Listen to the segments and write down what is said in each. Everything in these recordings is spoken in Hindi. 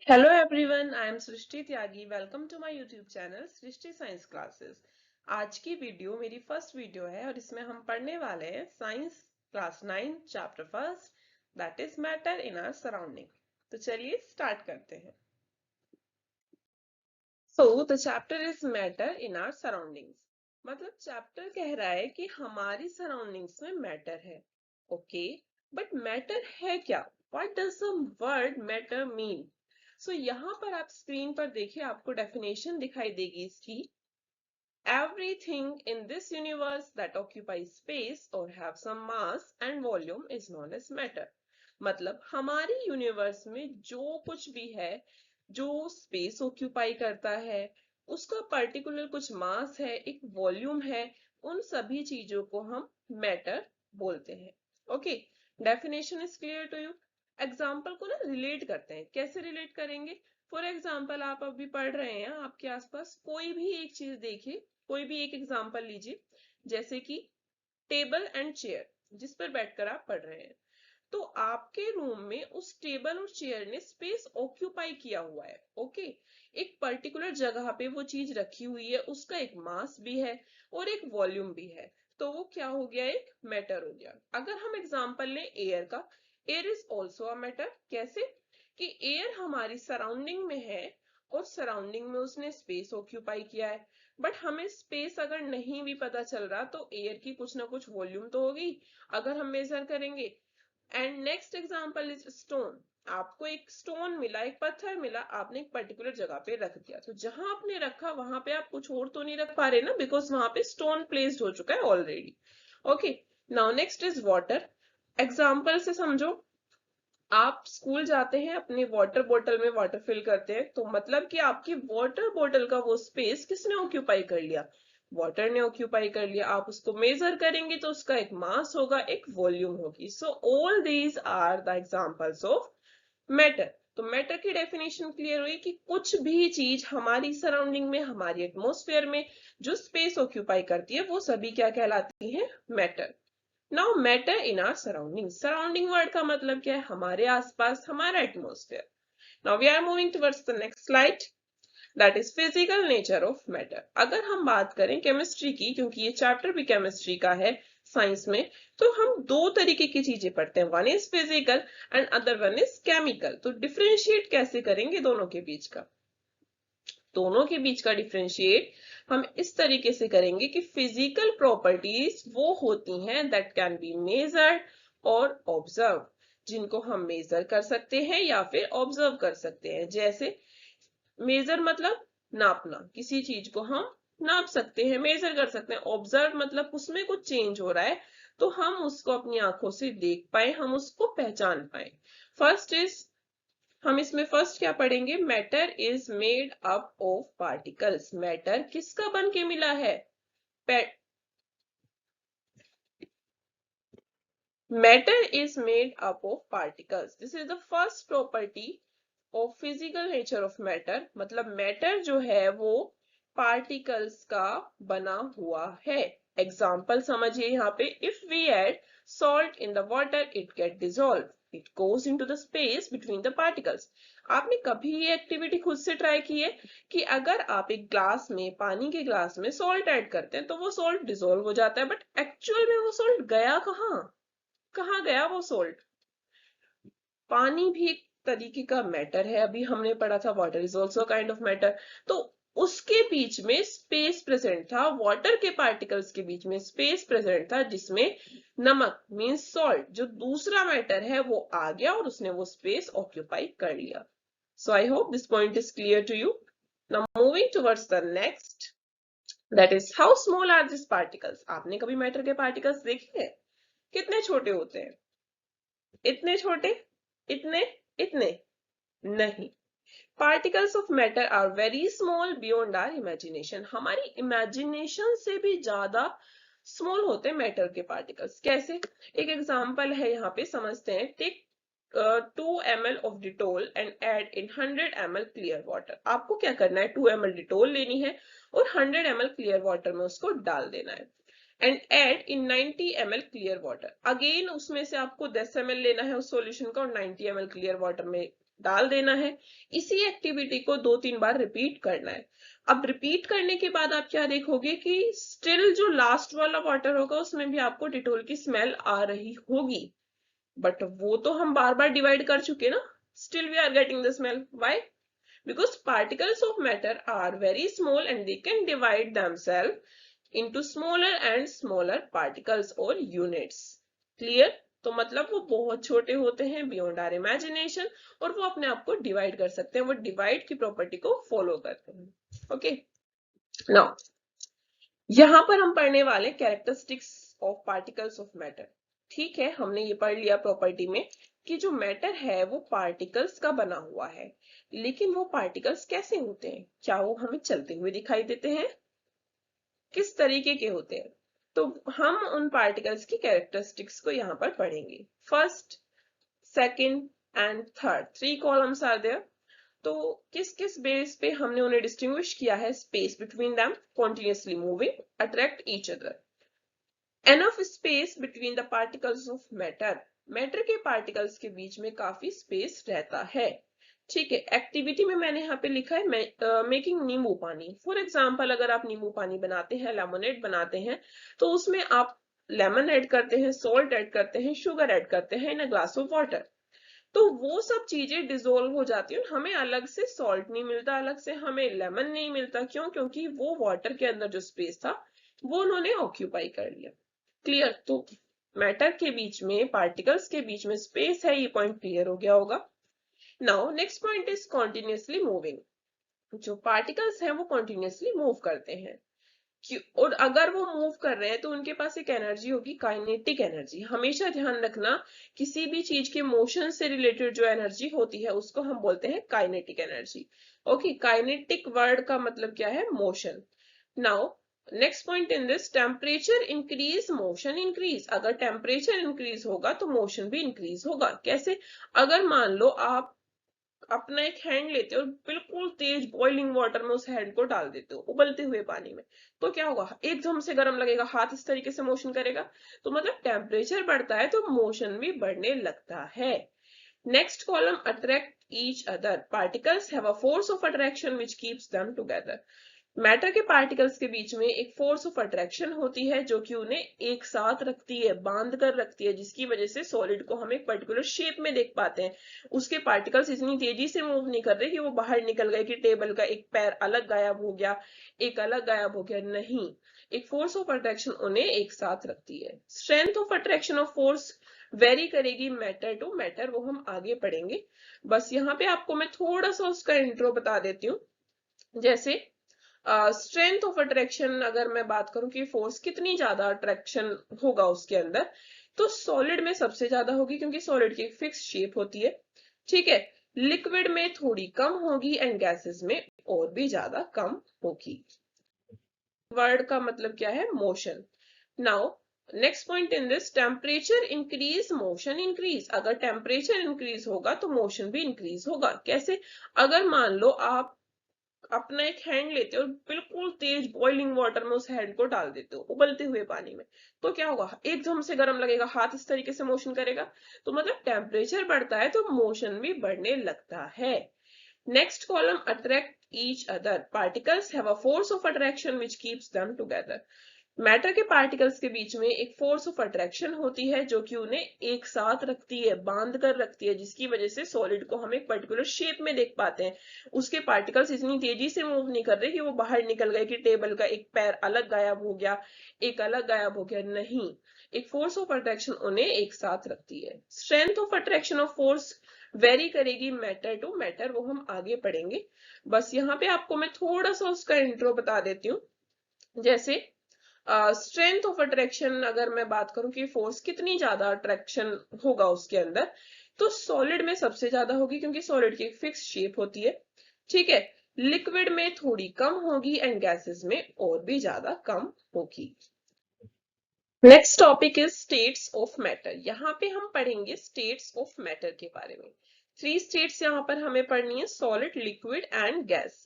Hello everyone, I am Srishti Tyagi. Welcome to my YouTube channel Srishti science classes. आज की वीडियो मेरी फर्स्ट वीडियो है और इसमें हम पढ़ने वाले हैं science class 9 chapter first, that is matter in our surrounding. तो चलिए स्टार्ट करते हैं. So the chapter is matter in our surroundings. मतलब चैप्टर कह रहा है कि हमारी सराउंडिंग्स में मैटर है. ओके, बट मैटर है क्या? What does the word matter mean? So यहाँ पर आप स्क्रीन पर देखिए, आपको डेफिनेशन दिखाई देगी इसकी. Everything in this universe that occupies space or have some mass and volume is known as matter. मतलब हमारी यूनिवर्स में जो कुछ भी है, जो स्पेस ऑक्यूपाई करता है, उसका पर्टिकुलर कुछ मास है, एक वॉल्यूम है, उन सभी चीजों को हम मैटर बोलते हैं. Okay, definition is clear to you. Example को ना रिलेट करते हैं. कैसे रिलेट करेंगे? फॉर एग्जाम्पल आप अभी पढ़ रहे हैं, आपके आसपास कोई भी एक चीज देखिए, कोई भी एक एग्जाम्पल लीजिए, जैसे कि टेबल एंड चेयर जिस पर बैठकर आप पढ़ रहे हैं. तो आपके रूम में उस टेबल और चेयर ने स्पेस ऑक्यूपाई किया हुआ है. ओके, एक पर्टिकुलर जगह पे वो चीज रखी हुई है, उसका एक मास भी है और एक वॉल्यूम भी है. तो वो क्या हो गया? एक मैटर हो गया. अगर हम एग्जांपल लें एयर का, air is also a matter. कैसे? कि एयर हमारी सराउंडिंग में है और सराउंडिंग में उसने स्पेस ऑक्यूपाई किया है. बट हमें स्पेस अगर नहीं भी पता चल रहा तो एयर की कुछ ना कुछ वॉल्यूम तो होगी अगर हम मेजर करेंगे. And next example is stone. आपको एक स्टोन मिला, एक पत्थर मिला, आपने एक पर्टिकुलर जगह पे रख दिया. तो जहां आपने रखा वहां पे आप कुछ और तो नहीं रख पा रहे ना, बिकॉज वहां पे स्टोन प्लेस्ड हो चुका है already. Okay, now next is water. Example से समझो, आप स्कूल जाते हैं, अपने वाटर बोतल में वाटर फिल करते हैं, तो मतलब कि आपकी वाटर बोतल का वो स्पेस किसने ऑक्यूपाई कर लिया? वाटर ने ऑक्यूपाई कर लिया. आप उसको मेजर करेंगे तो उसका एक मास होगा, एक वॉल्यूम होगी. So all these are the examples of matter. तो मैटर की डेफिनेशन क्लियर हुई कि कुछ भी चीज हमारी सराउंडिंग में, हमारी एटमॉस्फेयर में जो स्पेस ऑक्यूपाई करती है, वो सभी क्या कहलाती है? Matter. Now matter in our surrounding. Surrounding word का मतलब क्या है? हमारे आसपास, हमारा atmosphere. Now we are moving towards the next slide, that is physical nature of matter. अगर हम बात करें केमिस्ट्री की, क्योंकि ये चैप्टर भी केमिस्ट्री का है साइंस में, तो हम दो तरीके की चीजें पढ़ते हैं. One is physical and other one is chemical. तो डिफरेंशिएट कैसे करेंगे दोनों के बीच का? दोनों के बीच का डिफरेंशिएट हम इस तरीके से करेंगे कि फिजिकल प्रॉपर्टीज वो होती हैं दैट कैन बी मेजर्ड और ऑब्जर्व, जिनको हम मेजर कर सकते हैं या फिर ऑब्जर्व कर सकते हैं. जैसे मेजर मतलब नापना, किसी चीज को हम नाप सकते हैं, मेजर कर सकते हैं. ऑब्जर्व मतलब उसमें कुछ चेंज हो रहा है तो हम उसको अपनी आंखों से देख पाए, हम उसको पहचान पाए. फर्स्ट इज, हम इसमें फर्स्ट क्या पढ़ेंगे? Matter is made up of particles. Matter किसका बन के मिला है? Matter is made up of particles. This is the first property of physical nature of matter. मतलब मैटर जो है वो पार्टिकल्स का बना हुआ है. एग्जाम्पल समझिए यहाँ पे, if we add salt in the water it get dissolve, it goes into the space between the particles. आपने कभी ये एक्टिविटी खुद से ट्राई की है कि अगर आप एक ग्लास में, पानी के ग्लास में सॉल्ट ऐड करते हैं तो वो सॉल्ट डिसॉल्व हो जाता है, बट एक्चुअल में वो सॉल्ट गया कहाँ? कहाँ गया वो सॉल्ट? पानी भी एक तरीके का मैटर है, अभी हमने पढ़ा था water is also kind of matter. तो उसके बीच में स्पेस प्रेजेंट था, वाटर के पार्टिकल्स के बीच में स्पेस प्रेजेंट था, जिसमें नमक मींस सॉल्ट, जो दूसरा मैटर है, वो आ गया और उसने वो स्पेस ऑक्यूपाई कर लिया. So I hope this point is clear to you. Now moving towards the next, that is how small are this particles. आपने कभी मैटर के पार्टिकल्स देखे हैं? कितने छोटे होते हैं? इतने छोटे? इतने? इतने नहीं. Particles of matter are very small beyond our imagination. हमारी इमेजिनेशन से भी ज्यादा स्मॉल होते हैं मैटर के पार्टिकल्स. कैसे? एक एग्जांपल है, यहाँ पे समझते हैं. Take 2 ml of Dettol and add in 100 ml clear water. आपको क्या करना है? 2 ml Dettol लेनी है और 100 ml clear water में उसको डाल देना है. And add in 90 ml clear water. Again उसमें से आपको 10 ml लेना है उस सॉल्यूशन का और 90 ml क्लियर वाटर में डाल देना है। इसी एक्टिविटी को 2-3 बार रिपीट करना है। अब रिपीट करने के बाद आप क्या देखोगे कि स्टिल जो लास्ट वाला वाटर होगा उसमें भी आपको डिटोल की स्मेल आ रही होगी, बट वो तो हम बार बार डिवाइड कर चुके ना, still we are getting the smell. Why? Because particles of matter are very small and they can divide themselves into smaller and smaller particles or units. Clear? तो मतलब वो बहुत छोटे होते हैं beyond our imagination, और वो अपने आप को डिवाइड कर सकते हैं, वो डिवाइड की प्रॉपर्टी को फॉलो करते हैं। ओके, नाउ यहां पर हम पढ़ने वाले characteristics of particles of matter. ठीक है, हमने ये पढ़ लिया प्रॉपर्टी में कि जो मैटर है वो पार्टिकल्स का बना हुआ है, लेकिन वो पार्टिकल्स कैसे होते हैं? क्या वो हमें चलते हुए दिखाई देते हैं? किस तरीके के होते हैं? तो हम उन पार्टिकल्स की कैरेक्टरिस्टिक्स को यहाँ पर पढ़ेंगे। First, second and third, 3 columns are there. तो किस किस बेस पे हमने उन्हें डिस्टिंग्विश किया है? Space between them, continuously moving, attract each other, enough space between the particles of matter, matter के पार्टिकल्स के बीच में काफी स्पेस रहता है। ठीक है, एक्टिविटी में मैंने यहाँ पे लिखा है मेकिंग नींबू पानी। फॉर एग्जाम्पल, अगर आप नींबू पानी बनाते हैं, लेमोनेड बनाते हैं, तो उसमें आप लेमन ऐड करते हैं, सॉल्ट ऐड करते हैं, शुगर ऐड करते हैं इन अ ग्लास ऑफ वाटर। तो वो सब चीजें डिसोल्व हो जाती हैं, हमें अलग से सॉल्ट नहीं मिलता, अलग से हमें लेमन नहीं मिलता। क्यों? क्योंकि वो वाटर के अंदर जो स्पेस था वो उन्होंने ऑक्यूपाई कर लिया। क्लियर? तो मैटर के बीच में, पार्टिकल्स के बीच में स्पेस है, ये पॉइंट क्लियर हो गया होगा। Now next point is continuously moving. जो पार्टिकल्स हैं वो कॉन्टिन्यूसली मूव करते हैं, और अगर वो मूव कर रहे हैं तो उनके पास एक एनर्जी होगी, काइनेटिक एनर्जी। हमेशा ध्यान रखना, किसी भी चीज के मोशन से रिलेटेड जो एनर्जी होती है उसको हम बोलते हैं kinetic energy. Okay, kinetic word का मतलब क्या है? Motion. Now next point in this, temperature increase, motion increase. अगर टेम्परेचर इंक्रीज होगा तो मोशन भी इंक्रीज होगा। कैसे? अगर मान लो आप अपना एक हैंड लेते हो और बिल्कुल तेज बॉइलिंग वाटर में उस हैंड को डाल देते हो, उबलते हुए पानी में, तो क्या होगा? एकदम से गर्म लगेगा, हाथ इस तरीके से मोशन करेगा। तो मतलब टेम्परेचर बढ़ता है तो मोशन भी बढ़ने लगता है। Next column, attract each other, particles have a force of attraction which keeps them together. Matter के पार्टिकल्स के बीच में एक फोर्स ऑफ अट्रैक्शन होती है जो कि उन्हें एक साथ रखती है, बांध कर रखती है, जिसकी वजह से सॉलिड को हम एक पर्टिकुलर शेप में देख पाते हैं। उसके पार्टिकल्स इतनी तेजी से मूव नहीं कर रहे कि वो बाहर निकल गए, कि टेबल का एक पैर अलग गायब हो गया, एक अलग गायब हो गया, नहीं। एक फोर्स ऑफ अट्रैक्शन उन्हें एक साथ रखती है। Strength of attraction of force very करेगी मैटर टू मैटर, वो हम आगे पढ़ेंगे। बस यहाँ पे आपको मैं थोड़ा सा उसका इंट्रो बता देती हूँ। जैसे स्ट्रेंथ ऑफ अट्रैक्शन अगर मैं बात करूं कि फोर्स कितनी ज्यादा अट्रैक्शन होगा उसके अंदर, तो सॉलिड में सबसे ज्यादा होगी, क्योंकि सॉलिड की फिक्स शेप होती है। ठीक है, लिक्विड में थोड़ी कम होगी एंड गैसेस में और भी ज्यादा कम होगी। वर्ड का मतलब क्या है? Motion. Now next point in this, temperature increase, motion increase. अगर टेम्परेचर इंक्रीज होगा तो मोशन भी इंक्रीज होगा। कैसे? अगर मान लो आप अपना एक हैंड लेते हो और बिल्कुल तेज बॉइलिंग वाटर में उस हैंड को डाल देते हो, उबलते हुए पानी में, तो क्या होगा? एकदम से गर्म लगेगा, हाथ इस तरीके से मोशन करेगा। तो मतलब टेम्परेचर बढ़ता है तो मोशन भी बढ़ने लगता है। Next column, attract each other, particles have a force of attraction which keeps them together. Matter के पार्टिकल्स के बीच में एक फोर्स ऑफ अट्रैक्शन होती है जो कि उन्हें एक साथ रखती है, बांध कर रखती है, जिसकी वजह से सॉलिड को हम एक पर्टिकुलर शेप में देख पाते हैं। उसके पार्टिकल्स इतनी तेजी से मूव नहीं कर रहे कि वो बाहर निकल गए, कि टेबल का एक पैर अलग गायब हो गया, एक अलग गायब हो गया, नहीं। एक फोर्स ऑफ अट्रैक्शन उन्हें एक साथ रखती है। Strength of attraction of force very करेगी मैटर टू मैटर, वो हम आगे पढ़ेंगे। बस यहाँ पे आपको मैं थोड़ा सा उसका इंट्रो बता देती हूँ। जैसे स्ट्रेंथ ऑफ अट्रैक्शन अगर मैं बात करूं कि फोर्स कितनी ज्यादा अट्रैक्शन होगा उसके अंदर, तो सॉलिड में सबसे ज्यादा होगी, क्योंकि सॉलिड की फिक्स शेप होती है। ठीक है, लिक्विड में थोड़ी कम होगी एंड गैसेस में और भी ज्यादा कम होगी। Next topic is states of matter. यहाँ पे हम पढ़ेंगे स्टेट्स ऑफ मैटर के बारे में। 3 स्टेट्स यहाँ पर हमें पढ़नी है, सॉलिड, लिक्विड एंड गैस।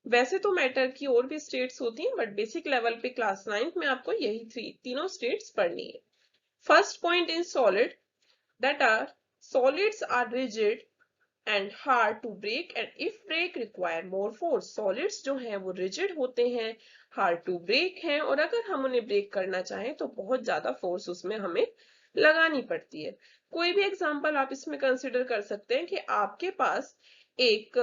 वैसे तो मैटर की और भी स्टेट्स होती हैं, बट बेसिक लेवल पे क्लास 9th में आपको यही तीनों स्टेट्स पढ़नी है। First point in solid, that are solids are rigid and hard to break and if break require more force. Solids जो हैं वो rigid होते हैं, hard to break हैं और अगर हम उन्हें break करना चाहें तो बहुत ज्यादा force उसमें हमें लगानी पड़ती है. कोई भी एग्जांपल आप इसमें कंसिडर कर सकते हैं कि आपके पास एक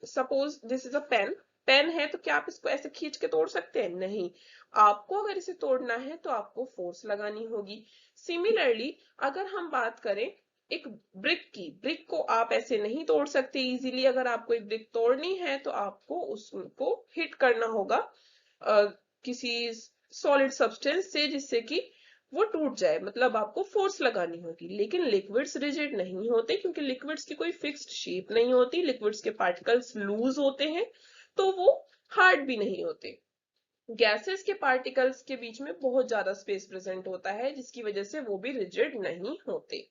suppose this is a pen. Pen है तो क्या आप इसको ऐसे खींच के तोड़ सकते हैं? नहीं. आपको अगर इसे तोड़ना है तो आपको फोर्स लगानी होगी. सिमिलरली अगर हम बात करें एक ब्रिक को आप ऐसे नहीं तोड़ सकते इजीली. अगर आपको एक ब्रिक तोड़नी है तो आपको उसको हिट करना होगा किसी सॉलिड सब्सटेंस से जिससे कि वो टूट जाए, मतलब आपको फोर्स लगानी होगी. लेकिन लिक्विड्स रिजिड नहीं होते क्योंकि लिक्विड्स की कोई फिक्स्ड शेप नहीं होती. लिक्विड्स के पार्टिकल्स लूज होते हैं तो वो हार्ड भी नहीं होते. गैसेस के पार्टिकल्स के बीच में बहुत ज्यादा स्पेस प्रेजेंट होता है जिसकी वजह से वो भी रिजिड नहीं होते.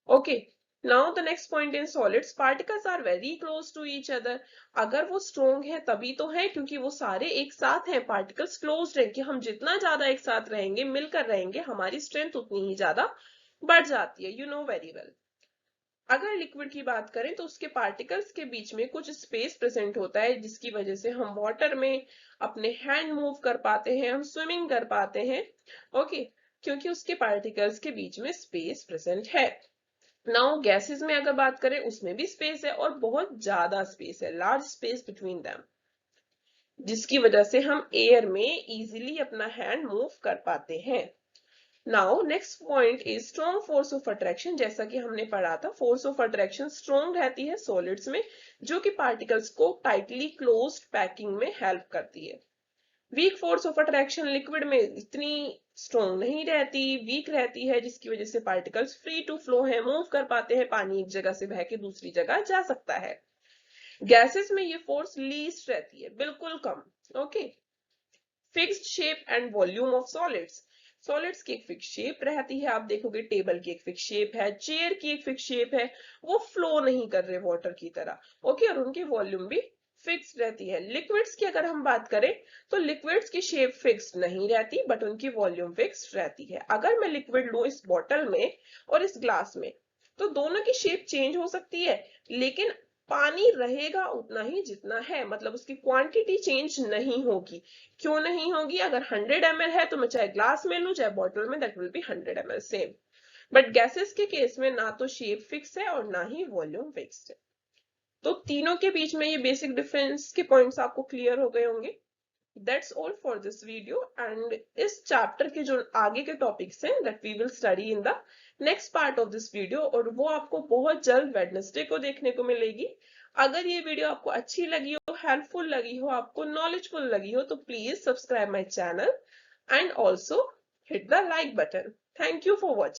Okay, now the next point in solids, particles are very close to each other. अगर वो स्ट्रोंग है तभी तो है क्योंकि वो सारे एक साथ हैं. पार्टिकल्स क्लोज रहेंगे, हम जितना ज्यादा एक साथ रहेंगे मिलकर रहेंगे हमारी स्ट्रेंथ उतनी ही ज्यादा बढ़ जाती है. You know very well. अगर लिक्विड की बात करें तो उसके पार्टिकल्स के बीच में कुछ स्पेस प्रेजेंट होता है जिसकी वजह से हम वाटर में अपने हैंड मूव कर पाते हैं, हम स्विमिंग कर पाते हैं. ओके, क्योंकि उसके पार्टिकल्स के बीच में स्पेस प्रेजेंट है. नाउ गैसेस में अगर बात करें उसमें भी स्पेस है और बहुत ज्यादा स्पेस है, लार्ज स्पेस बिटवीन देम, जिसकी वजह से हम एयर में इजीली अपना हैंड मूव कर पाते हैं. Now next point is strong force of attraction. जैसा कि हमने पढ़ा था फोर्स ऑफ अट्रैक्शन स्ट्रॉन्ग रहती है सॉलिड्स में जो कि पार्टिकल्स को टाइटली क्लोज्ड पैकिंग में हेल्प करती है. Weak force of attraction liquid में इतनी स्ट्रॉन्ग नहीं रहती, वीक रहती है जिसकी वजह से पार्टिकल्स फ्री टू फ्लो है, मूव कर पाते हैं, पानी एक जगह से बह के दूसरी जगह जा सकता है. गैसेस में ये फोर्स लीस्ट रहती है, बिल्कुल कम. Okay, fixed shape and volume of solids. Solids की एक फिक्स शेप रहती है, आप देखोगे टेबल की एक फिक्स शेप है, चेयर की एक फिक्स शेप है, वो फ्लो नहीं कर रहे वाटर की तरह. ओके, और उनकी वॉल्यूम भी फिक्स रहती है. लिक्विड्स की अगर हम बात करें तो लिक्विड्स की शेप फिक्स नहीं रहती बट उनकी वॉल्यूम फिक्स रहती है. अगर मैं लिक्विड लूं इस बॉटल में और इस ग्लास में तो दोनों की शेप चेंज हो सकती है लेकिन पानी रहेगा उतना ही जितना है, मतलब उसकी क्वांटिटी चेंज नहीं होगी. क्यों नहीं होगी? अगर 100 ml है तो मैं चाहे ग्लास में लूं चाहे बॉटल में, that will be 100 ml same. But gases के केस में ना तो शेप फिक्स है और ना ही वॉल्यूम फिक्स्ड है. तो तीनों के बीच में ये बेसिक डिफरेंस के पॉइंट्स आपको क्लियर हो गए होंगे. That's all for this video and इस चैप्टर के जो आगे के टॉपिक्स हैं that we will study in the next part of this video और वो आपको बहुत जल्द वेडनेसडे को देखने को मिलेगी. अगर ये वीडियो आपको अच्छी लगी हो, हेल्पफुल लगी हो, आपको नॉलेजफुल लगी हो तो please subscribe my channel and also hit the like button. Thank you for watching.